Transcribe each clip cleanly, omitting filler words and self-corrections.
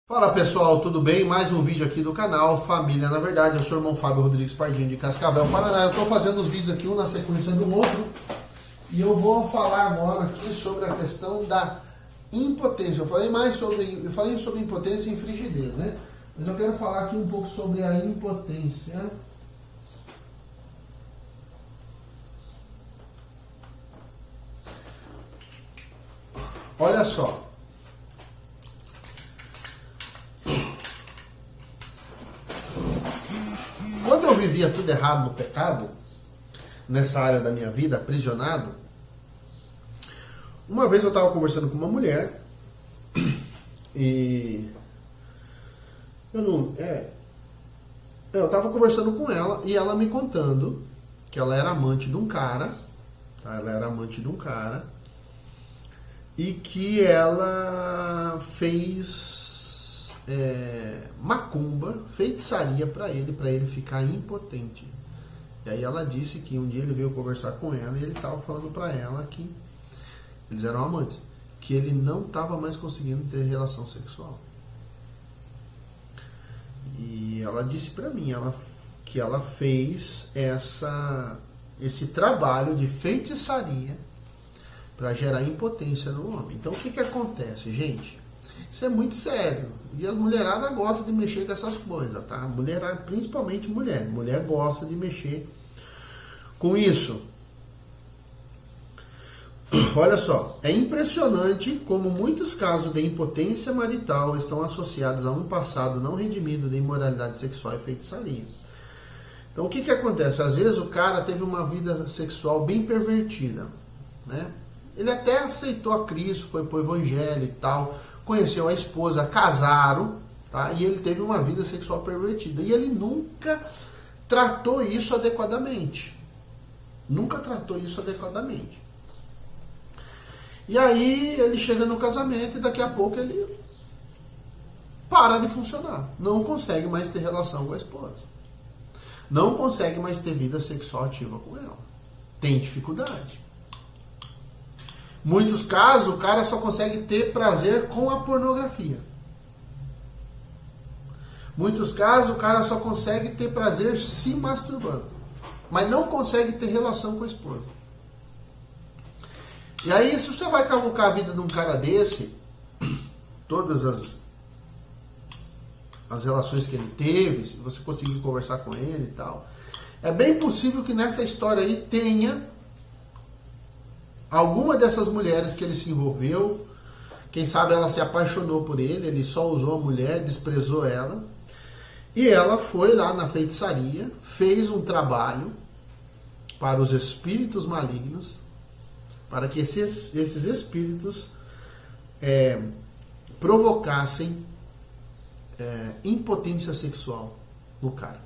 Fala pessoal, tudo bem? Mais um vídeo aqui do canal Família na Verdade. Eu sou o irmão Fábio Rodrigues Pardinho de Cascavel, Paraná. Eu estou fazendo os vídeos aqui um na sequência do outro e eu vou falar agora aqui sobre a questão da impotência. Eu falei sobre impotência e frigidez, né? Mas eu quero falar aqui um pouco sobre a impotência. Olha só. Quando eu vivia tudo errado no pecado, nessa área da minha vida, aprisionado, uma vez eu estava conversando com uma mulher e eu estava conversando com ela e ela me contando que ela era amante de um cara, tá? Ela era amante de um cara e que ela fez macumba, feitiçaria para ele ficar impotente. E aí ela disse que um dia ele veio conversar com ela e ele estava falando para ela que eles eram amantes, que ele não estava mais conseguindo ter relação sexual. E ela disse para mim que ela fez esse trabalho de feitiçaria para gerar impotência no homem. Então o que acontece, gente? Isso é muito sério. E as mulheradas gostam de mexer com essas coisas, tá? Mulherada, principalmente mulher. Mulher gosta de mexer com isso. Olha só, é impressionante como muitos casos de impotência marital estão associados a um passado não redimido de imoralidade sexual e feitiçaria. Então o que acontece? Às vezes o cara teve uma vida sexual bem pervertida, né? Ele até aceitou a Cristo, foi pro evangelho e tal, conheceu a esposa, casaram, tá? E ele teve uma vida sexual pervertida. E ele nunca tratou isso adequadamente. Nunca tratou isso adequadamente. E aí ele chega no casamento e daqui a pouco ele para de funcionar. Não consegue mais ter relação com a esposa. Não consegue mais ter vida sexual ativa com ela. Tem dificuldade. Muitos casos, o cara só consegue ter prazer com a pornografia. Muitos casos, o cara só consegue ter prazer se masturbando. Mas não consegue ter relação com a esposa. E aí, se você vai cavucar a vida de um cara desse, todas as relações que ele teve, se você conseguir conversar com ele e tal, é bem possível que nessa história aí tenha alguma dessas mulheres que ele se envolveu, quem sabe ela se apaixonou por ele, ele só usou a mulher, desprezou ela, e ela foi lá na feitiçaria, fez um trabalho para os espíritos malignos, para que esses espíritos provocassem impotência sexual no cara.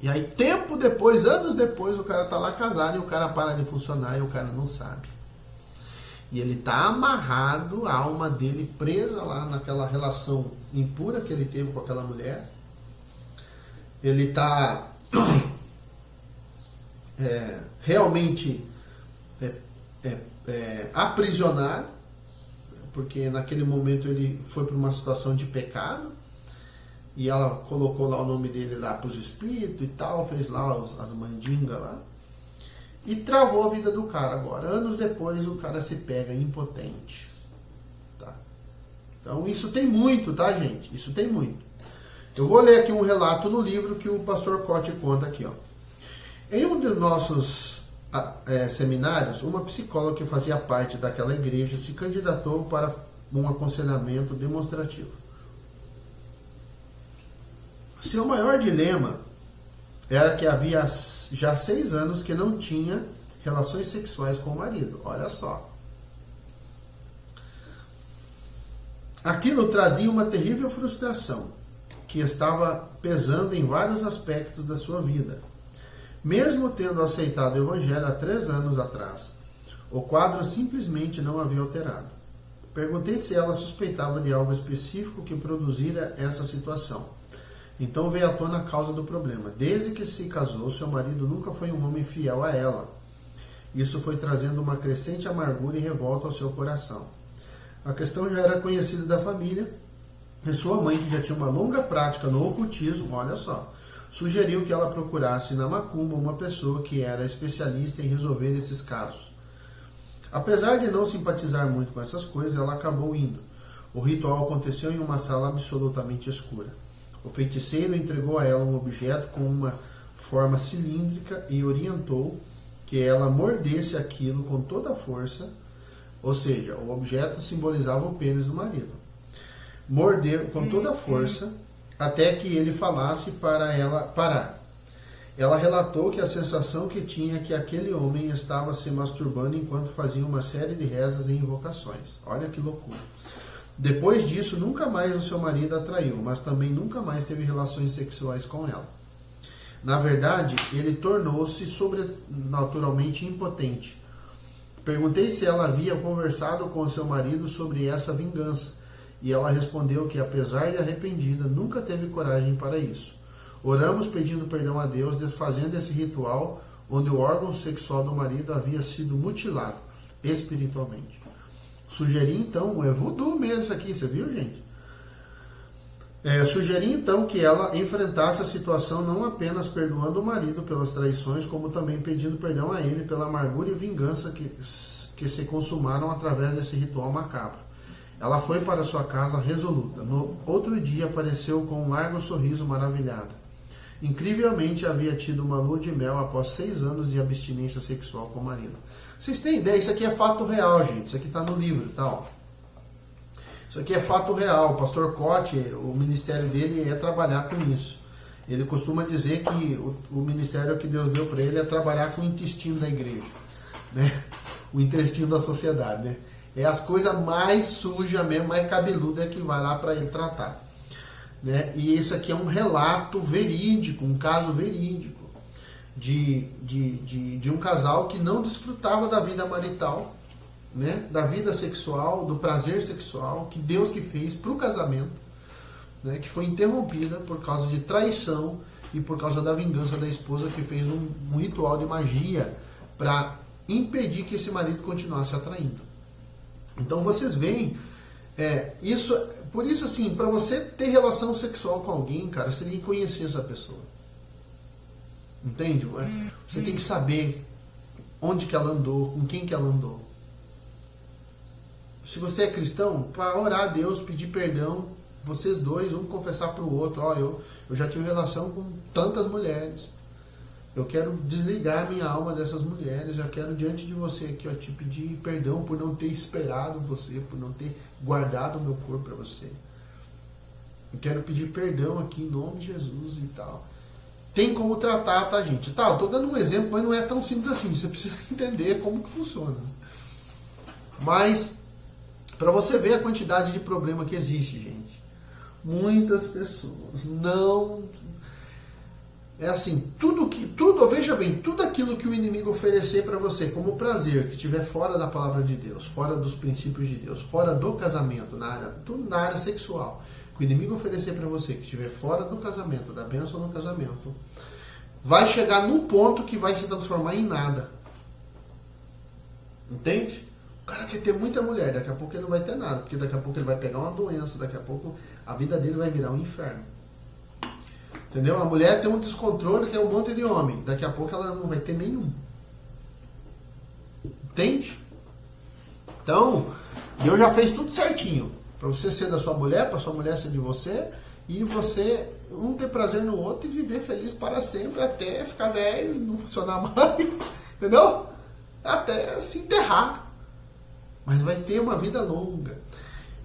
E aí, tempo depois, anos depois, o cara tá lá casado e o cara para de funcionar e o cara não sabe. E ele tá amarrado, a alma dele presa lá naquela relação impura que ele teve com aquela mulher. Ele tá realmente aprisionado, porque naquele momento ele foi para uma situação de pecado. E ela colocou lá o nome dele lá para os espíritos e tal, fez lá as mandingas lá. E travou a vida do cara agora. Anos depois o cara se pega impotente. Tá? Então isso tem muito, tá, gente? Isso tem muito. Eu vou ler aqui um relato no livro que o pastor Cote conta aqui, ó. Em um dos nossos seminários, uma psicóloga que fazia parte daquela igreja se candidatou para um aconselhamento demonstrativo. Seu maior dilema era que havia já 6 anos que não tinha relações sexuais com o marido. Olha só. Aquilo trazia uma terrível frustração que estava pesando em vários aspectos da sua vida. Mesmo tendo aceitado o evangelho há 3 anos atrás, o quadro simplesmente não havia alterado. Perguntei se ela suspeitava de algo específico que produzira essa situação. Então veio à tona a causa do problema. Desde que se casou, seu marido nunca foi um homem fiel a ela. Isso foi trazendo uma crescente amargura e revolta ao seu coração. A questão já era conhecida da família E sua mãe, que já tinha uma longa prática no ocultismo, olha só, sugeriu que ela procurasse na macumba uma pessoa que era especialista em resolver esses casos. Apesar de não simpatizar muito com essas coisas, ela acabou indo. O ritual aconteceu em uma sala absolutamente escura. O feiticeiro entregou a ela um objeto com uma forma cilíndrica e orientou que ela mordesse aquilo com toda a força, ou seja, o objeto simbolizava o pênis do marido. Mordeu com toda a força até que ele falasse para ela parar. Ela relatou que a sensação que tinha é que aquele homem estava se masturbando enquanto fazia uma série de rezas e invocações. Olha que loucura. Depois disso, nunca mais o seu marido a traiu, mas também nunca mais teve relações sexuais com ela. Na verdade, ele tornou-se sobrenaturalmente impotente. Perguntei se ela havia conversado com seu marido sobre essa vingança, e ela respondeu que, apesar de arrependida, nunca teve coragem para isso. Oramos pedindo perdão a Deus, desfazendo esse ritual onde o órgão sexual do marido havia sido mutilado espiritualmente. Sugeri então, é voodoo mesmo isso aqui, você viu, gente? Sugeri então que ela enfrentasse a situação não apenas perdoando o marido pelas traições, como também pedindo perdão a ele pela amargura e vingança que se consumaram através desse ritual macabro. Ela foi para sua casa resoluta. No outro dia apareceu com um largo sorriso maravilhada. Incrivelmente havia tido uma lua de mel após 6 anos de abstinência sexual com o marido. Vocês têm ideia? Isso aqui é fato real, gente. Isso aqui está no livro, tá? Ó. Isso aqui é fato real. O pastor Cote, o ministério dele é trabalhar com isso. Ele costuma dizer que o ministério que Deus deu para ele é trabalhar com o intestino da igreja, né? O intestino da sociedade, né? É as coisas mais sujas mesmo, mais cabeludas que vai lá para ele tratar, né? E esse aqui é um relato verídico, um caso verídico de um casal que não desfrutava da vida marital, né? Da vida sexual, do prazer sexual que Deus que fez para o casamento, né? Que foi interrompida por causa de traição e por causa da vingança da esposa, que fez um ritual de magia para impedir que esse marido continuasse atraindo. Então vocês veem, isso, por isso assim, para você ter relação sexual com alguém, cara, você tem que conhecer essa pessoa. Entende? Você tem que saber onde que ela andou, com quem que ela andou. Se você é cristão, para orar a Deus, pedir perdão, vocês dois, um confessar para o outro, eu já tive relação com tantas mulheres. Eu quero desligar minha alma dessas mulheres. Eu quero diante de você aqui, te pedir perdão por não ter esperado você, por não ter guardado o meu corpo para você. Eu quero pedir perdão aqui em nome de Jesus e tal. Tem como tratar, tá, gente? Tá, eu tô dando um exemplo, mas não é tão simples assim. Você precisa entender como que funciona. Mas, para você ver a quantidade de problema que existe, gente. Muitas pessoas não... É assim, veja bem, tudo aquilo que o inimigo oferecer para você como prazer, que estiver fora da palavra de Deus, fora dos princípios de Deus, fora do casamento, tudo na área sexual, que o inimigo oferecer para você, que estiver fora do casamento, da bênção do casamento, vai chegar num ponto que vai se transformar em nada. Entende? O cara quer ter muita mulher, daqui a pouco ele não vai ter nada, porque daqui a pouco ele vai pegar uma doença, daqui a pouco a vida dele vai virar um inferno. Entendeu? A mulher tem um descontrole que é um monte de homem. Daqui a pouco ela não vai ter nenhum. Entende? Então, Deus já fez tudo certinho. Para você ser da sua mulher, para sua mulher ser de você. E você um ter prazer no outro e viver feliz para sempre. Até ficar velho e não funcionar mais. Entendeu? Até se enterrar. Mas vai ter uma vida longa.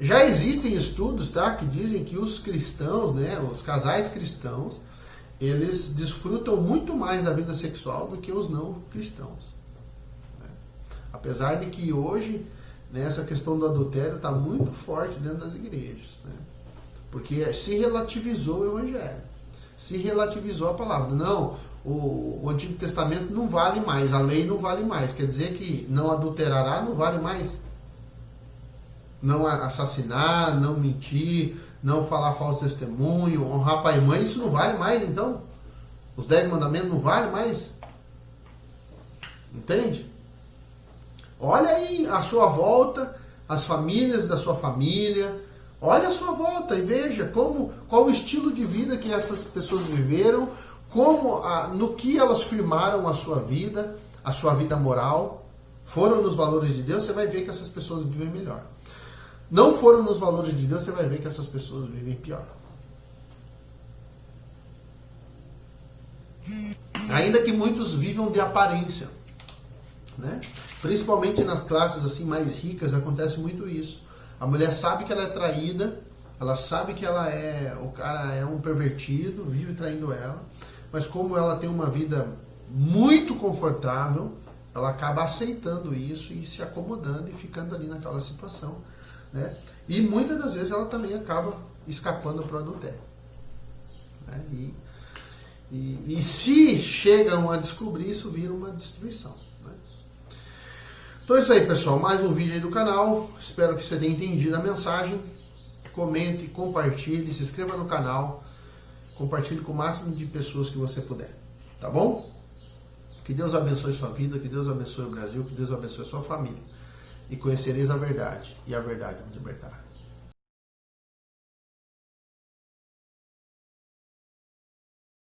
Já existem estudos, tá, que dizem que os cristãos, né, os casais cristãos, eles desfrutam muito mais da vida sexual do que os não cristãos. Né? Apesar de que hoje, né, essa questão do adultério está muito forte dentro das igrejas. Né? Porque se relativizou o evangelho, se relativizou a palavra. Não, o Antigo Testamento não vale mais, a lei não vale mais. Quer dizer que não adulterará não vale mais? Não assassinar, não mentir, não falar falso testemunho, honrar pai e mãe, isso não vale mais então? Os 10 mandamentos não valem mais? Entende? Olha aí à sua volta, as famílias da sua família, Olha à sua volta e veja qual o estilo de vida que essas pessoas viveram, no que elas firmaram a sua vida moral. Foram nos valores de Deus, você vai ver que essas pessoas vivem melhor. Não foram nos valores de Deus, você vai ver que essas pessoas vivem pior. Ainda que muitos vivam de aparência, né? Principalmente nas classes assim mais ricas acontece muito isso. A mulher sabe que ela é traída, ela sabe que o cara é um pervertido, vive traindo ela, mas como ela tem uma vida muito confortável, ela acaba aceitando isso e se acomodando e ficando ali naquela situação, né? E muitas das vezes ela também acaba escapando para o adultério, né? E se chegam a descobrir, isso vira uma destruição, né? Então é isso aí, pessoal. Mais um vídeo aí do canal. Espero que você tenha entendido a mensagem. Comente, compartilhe, se inscreva no canal. Compartilhe com o máximo de pessoas que você puder. Tá bom? Que Deus abençoe sua vida, que Deus abençoe o Brasil, que Deus abençoe sua família. E conhecereis a verdade, e a verdade nos libertará.